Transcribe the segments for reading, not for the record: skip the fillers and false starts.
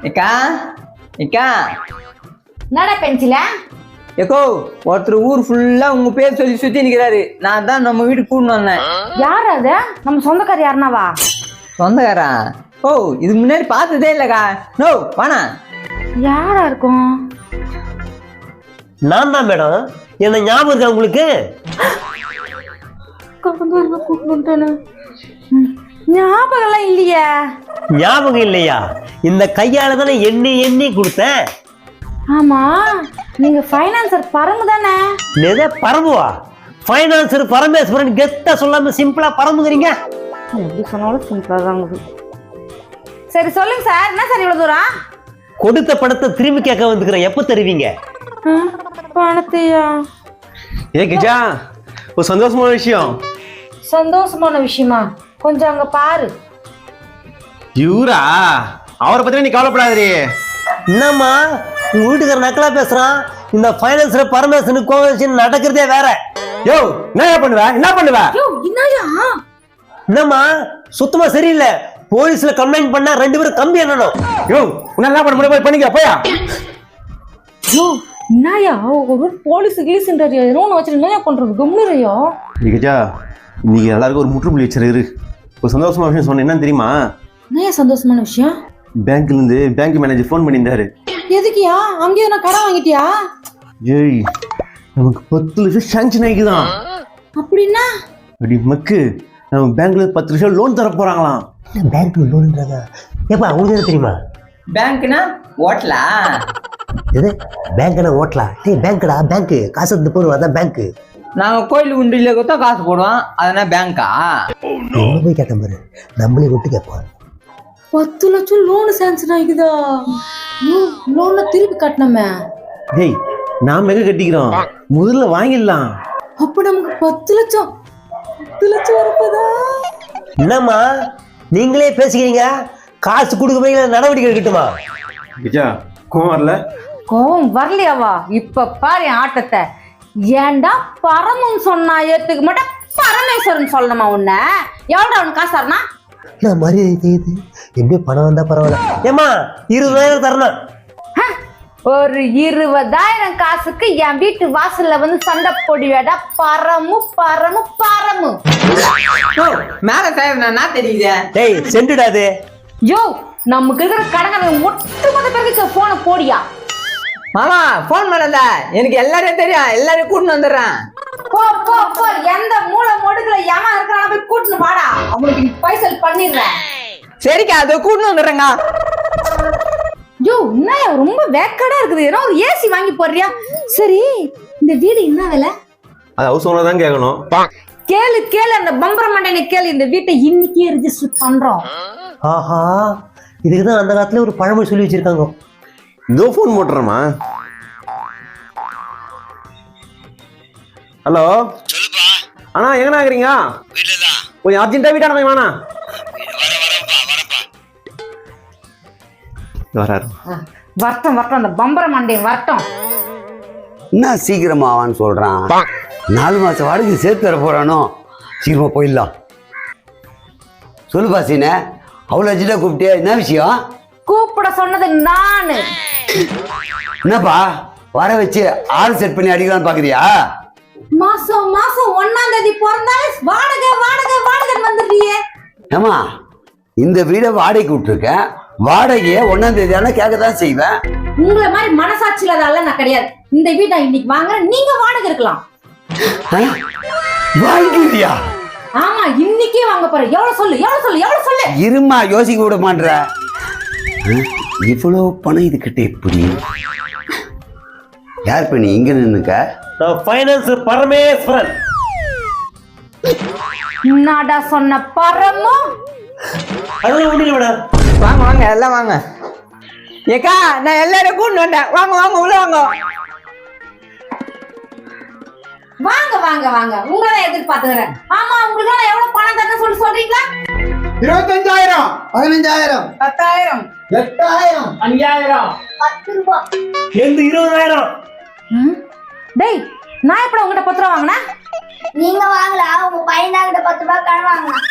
ஏக்கா ஏக்கா என்னடா பென்சில? ஏக்கோ ஒருத்தர் ஊர் ஃபுல்லா உங்க பேர் சொல்லி சுத்தி நிக்கிறாரு. நான் தான் நம்ம வீட்டுக்கு கூட்டின்னு வந்தேன். யார் அது? நம்ம சொந்தக்கார யாருனாவா? சொந்தக்காரா? ஓ இதுக்கு முன்னாடி பார்த்ததே இல்லக்கா. நோ வாணா. யாரா இருக்கும்? நான் தான் மேடம். என்ன ஞாபகம் இருக்கா உங்களுக்கு? ஞாபகம் எல்லாம் இல்லையே. ஞாபகம் இல்லையா? இந்த கையால தானே எண்ணி எண்ணி கொடுத்தேன். ஆமா, நீங்க ஃபைனான்சர் பரமு தானே? எதை பரமுவா? ஃபைனான்சர் பரமேஸ்வரன் கெத்தா சொல்லாம சிம்பிளா பரமுங்கிறீங்க. எப்படி சொன்னாலும் சிம்பிளா தான் இருக்குது. சரி சொல்லுங்க சார், என்ன சார் இவ்வளவு தூரம்? கொடுத்த பணத்தை திரும்பி கேட்க வந்துக்கிறேன். எப்ப தருவீங்க? பணத்தையா? ஏ கிஜா, ஒரு சந்தோஷமான விஷயம். சந்தோஷமான விஷயமா? கொஞ்சம் அங்க பாரு. இவரா? அவரை பத்தி நீ கவலைப்படாதே. என்னம்மா உங்க வீட்டுக்கார நக்கலா பேசுறான்? இந்த ஃபைனான்சர் பரமேஸ்வரன் கோவில் நடக்கிறதே வேற. யோ என்ன பண்ணுவ? என்ன பண்ணுவ? என்னயா? என்னம்மா சுத்தமா சரியில்லை. போலீஸ்ல கம்ப்ளைண்ட் பண்ணா 2 பேரும் கம்பி என்னணும். யோ உன்னால என்ன பண்ண முடியும்? போய் பண்ணிக்க போயா. யோ என்னயா ஒரு போலீஸ் கிளீஸ்ன்றாரியா? ஏதோ ஒன்று வச்சு என்னயா பண்றது? கம்முறியா? கிஜா, இன்னைக்கு எல்லாருக்கும் ஒரு முற்றுப்புள்ளி வச்சிரு. ஒரு சந்தோஷமான விஷயம் சொன்னேன். என்னன்னு தெரியுமா? என்னயா சந்தோஷமான விஷயம்? பேங்க்ல இருந்து பேங்க் மேனேஜர் ஃபோன் பண்ணியிருந்தாரு. எதுக்கியா? அங்கேயே நான் கடன் வாங்கிட்டியா? ஏய் நமக்கு 10 லட்சம் சாங்ஷன் ஆகிக்குதான். அப்படின்னா அடி மக்கு, நம்ம பேங்க்ல 10 லட்சம் லோன் தர போறாங்களாம். பேங்க்ல லோன்ன்றதா? ஏப்பா உங்களுக்கு தெரியுமா? பேங்க்னா ஓட்டலா? எது பேங்க்னா ஓட்டலாம்? டேய் பேங்க்டா, பேங்க். காசு எடுத்து போடுவா தான் பேங்க். நாங்க கோயில் உண்டியில கொடுத்தா காசு போடுவோம். அதனா பேங்கா? எங்க போய் கேட்டேன் பாரு, நம்மளே விட்டு கேட்போம். 10 லட்சம் லோன் சாங்ஷன் ஆகிக்குதா? லோனை திருப்பி கட்டணுமே. டேய் நாம எங்க கட்டிக்கிறோம், முதல்ல வாங்கிடலாம். அப்ப நமக்கு 10 லட்சம் வரப்போதா? என்னம்மா நீங்களே பேசிக்கிறீங்க? காசு கொடுக்க போய் நடவடிக்கை எடுக்கட்டுமா? கிஜா கோவம் வரல? கோவம் வரலையாவா? இப்ப பாரு என் ஆட்டத்தை. ஏண்டா பரமன் சொன்னா ஏத்துக்க மாட்டேன், பரமேஸ்வரன் சொல்லணுமா? உன்ன எவ்வளோ அவன் காசு தரணா? நான் மரியாதை செய்யுது. எப்படியோ பணம் வந்தா பரவாயில்ல. ஏமா 20,000 தரணும். ஒரு 20,000 காசுக்கு என் வீட்டு வாசல்ல வந்து சண்டை போடுவேடா? பரமு பரமு பரமு. மேல சார் நான் தெரியுதே. டேய் சென்டுடாது. யோ நமக்கு இருக்கிற கடங்க ஒட்டுமொத்த பேருக்கு போன போடியா? மாமா போன் பண்ணல, எனக்கு எல்லாரையும் தெரியும். எல்லாரையும் கூட்டின்னு வந்துடுறேன். போ போ போ, எந்த மூளை மொடுக்குல ஏமா இருக்கிறான போய் கூட்டின்னு வாடா. அவனுக்கு நீ பைசல் பண்ணிடுறேன். சரிக்கா, அதை கூட்டின்னு வந்துடுறேங்க. யோ என்னயா ரொம்ப வேக்கடா இருக்குது. ஏன்னா ஒரு ஏசி வாங்கி போடுறியா? சரி இந்த வீடு என்ன விலை? அது ஹவுஸ் ஓனர் தான் கேட்கணும். கேளு கேளு, அந்த பம்பர மண்டையை கேளு. இந்த வீட்டை இன்னைக்கே ரெஜிஸ்டர் பண்றோம். ஆஹா, இதுக்கு தான் அந்த காலத்துல ஒரு பழமொழி சொல்லி வச்சிருக்காங்க. இதோ ஃபோன் போட்டுறமா. ஹலோ சொல்லுப்பா. அண்ணா எங்கண்ணா இருக்கிறீங்க? வீட்டுலதான். கொஞ்சம் அர்ஜென்ட்டா வீட்டான போய் வாண்ணா. வரப்பா. வராரு. வரட்டும் வரட்டும், அந்த பம்பர மண்டையை வரட்டும். என்ன சீக்கிரமா ஆவான்னு சொல்றான்? 4 மாசம் வாடகை சேர்த்து தர போறானோ? சீக்கிரமா போயிடலாம். சொல்லு பாசினே, அவ்வளோ அர்ஜென்ட்டா கூப்பிட்டியா? என்ன விஷயம்? கூப்பிட சொன்னது நானு. என்னப்பா வர வச்சு ஆள் செட் பண்ணி அடிக்கலான்னு பாக்குறியா? மாசம் மாசம் 1ஆம் தேதி பிறந்தாலே வாடகை வாடகை வாடகை வந்துடுறியே. ஏமா இந்த வீடை வாடகைக்கு விட்டுருக்கேன். வாடகையை 1ஆம் தேதி ஆனா கேட்கதான் செய்வேன். உங்களை மாதிரி மனசாட்சி இல்லாதால நான் கிடையாது. இந்த வீட்டை இன்னைக்கு வாங்க, நீங்க வாடகை இருக்கலாம். வாங்கிக்கிறியா? ஆமா இன்னைக்கே வாங்க போறேன். எவ்வளவு சொல்லு எவ்வளவு சொல்லு எவ்வளவு சொல்லு? இருமா யோசிக்க விட மாட்டேற. இவ்வளவு பணம் இது கிட்ட எப்படி? யார் பண்ணி இங்க நின்னுக்க? நான் ஃபைனான்சர் பரமேஸ்வரன். என்னடா சொன்ன பரமு? அதெல்லாம் ஒண்ணு இல்ல. வாங்க வாங்க எல்லாம் வாங்க. ஏக்கா நான் எல்லாரையும் கூட்டின்னு வந்தேன். வாங்க வாங்க உள்ள வாங்க. வாங்க வாங்க வாங்க, உங்களை எதிர்பார்த்துக்கிறேன். ஆமா உங்களுக்கு எவ்வளவு பணம் தரணும் சொல்லி சொல்றீங்களா? 25,000 15,000 10,000 8,000 5,000 10 ரூபாய். எந்த 20,000? டேய் நான் எப்பட உங்ககிட்ட 10 ரூபா வாங்கினா? நீங்க வாங்கலாம், உங்க பையனா கிட்ட 10 ரூபாய் கடன் வாங்கலாம்.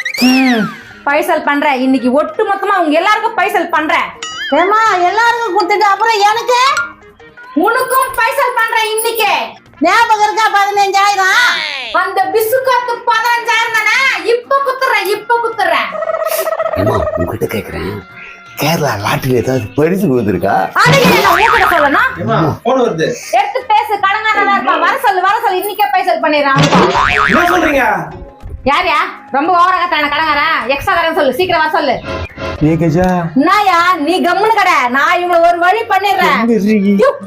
பைசல் பண்றேன் இன்னைக்கு. ஒட்டு மொத்தமா உங்க எல்லாருக்கும் பைசல் பண்றேன். ஏமா எல்லாருக்கும் கொடுத்துட்டு அப்புறம் எனக்கு உனக்கும் பைசல் பண்றேன் இன்னைக்கு ஞாபகம் இருக்கா 15,000 அந்த பிஸ்கட் 15,000 தானே இப்ப குத்துறேன் அம்மா உங்ககிட்ட கேக்குறேன், கேரளா லாட்டரி ஏதாவது பரிசு வந்திருக்கா? சொல்லணும் போன் வருது. எடுத்து பேசு கடங்காரனா இருப்பா. வர சொல்லு இன்னைக்கே பைசல் பண்ணிடுறான். என்ன சொல்றீங்க? யாரியா ரொம்ப ஓவரா கத்தான கடங்காரா? எக்ஸ்ட்ரா தரேன் சொல்லு, சீக்கிரம் வர சொல்லு. ஏ கஜா, நாயா நீ கம்முனு கடை, நான் இவங்களை ஒரு வழி பண்ணிடுறேன்.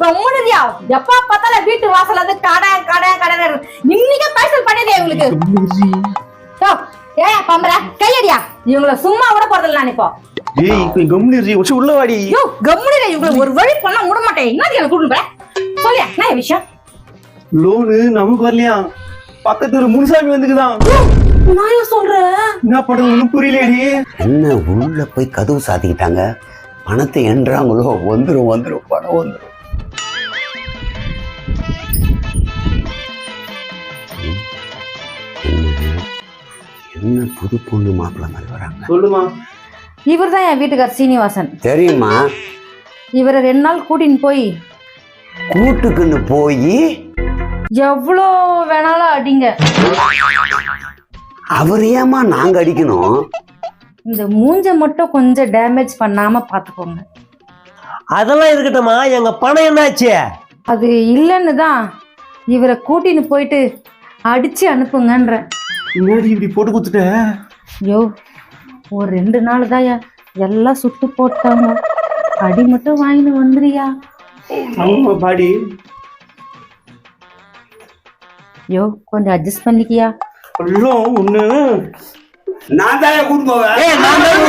கம்முனுதியா, எப்பா பார்த்தாலும் வீட்டு வாசல் வந்து கடை இன்னைக்கே பைசல் பண்ணிடுறியா இவங்களுக்கு? ஏன் பம்பர கையடியா, இவங்களை சும்மா விட போறதில்ல நான் இப்போ. ஏய் கம்முனு ஒச்சு உள்ள வாடி. கம்முனு இவங்களை ஒரு வழி பண்ணா விட மாட்டேன். என்னது எனக்கு கூப்பிடுற சொல்லியா? என்ன விஷயம்? லோனு நமக்கு வரலையா, பக்கத்துல முனுசாமி வந்துக்குதான். நான் சொல்றேன் என்ன பண்றது ஒண்ணும் புரியலடி. என்ன உள்ள போய் கதவு சாத்திக்கிட்டாங்க, பணத்தை என்றாங்களோ? வந்துரும் பணம் வந்துரும். என்ன புது பொண்ணு மாப்பிள்ள மாதிரி வராங்க? சொல்லுமா. இவர் தான் என் வீட்டுக்கார் சீனிவாசன். தெரியுமா? இவரை 2 நாள் கூட்டின்னு போய் கூட்டுக்குன்னு போய் எவ்வளோ வேணாலும் அடிங்க. அவர் ஏமா நாங்க அடிக்கணும்? இந்த மூஞ்ச மட்டும் கொஞ்சம் டேமேஜ் பண்ணாம பாத்துக்கோங்க. அதெல்லாம் இருக்கட்டும்மா, எங்க பணம் என்னாச்சு? அது இல்லைன்னு தான் இவரை கூட்டின்னு போயிட்டு அடிச்சு அனுப்புங்கன்ற. முன்னாடி இப்படி போட்டு குத்துட்ட. யோ ஒரு 2 நாள் தாயா, எல்லாம் சுட்டு போட்டாங்க. அடி மட்டும் வாங்கின்னு வந்துறியா? ஆமா பாடி. யோ கொஞ்சம் அட்ஜஸ்ட் பண்ணிக்கியா? எல்லாம் ஒண்ணு. நான் தான் கூட்டு போவேன். ஏய், நான் தான்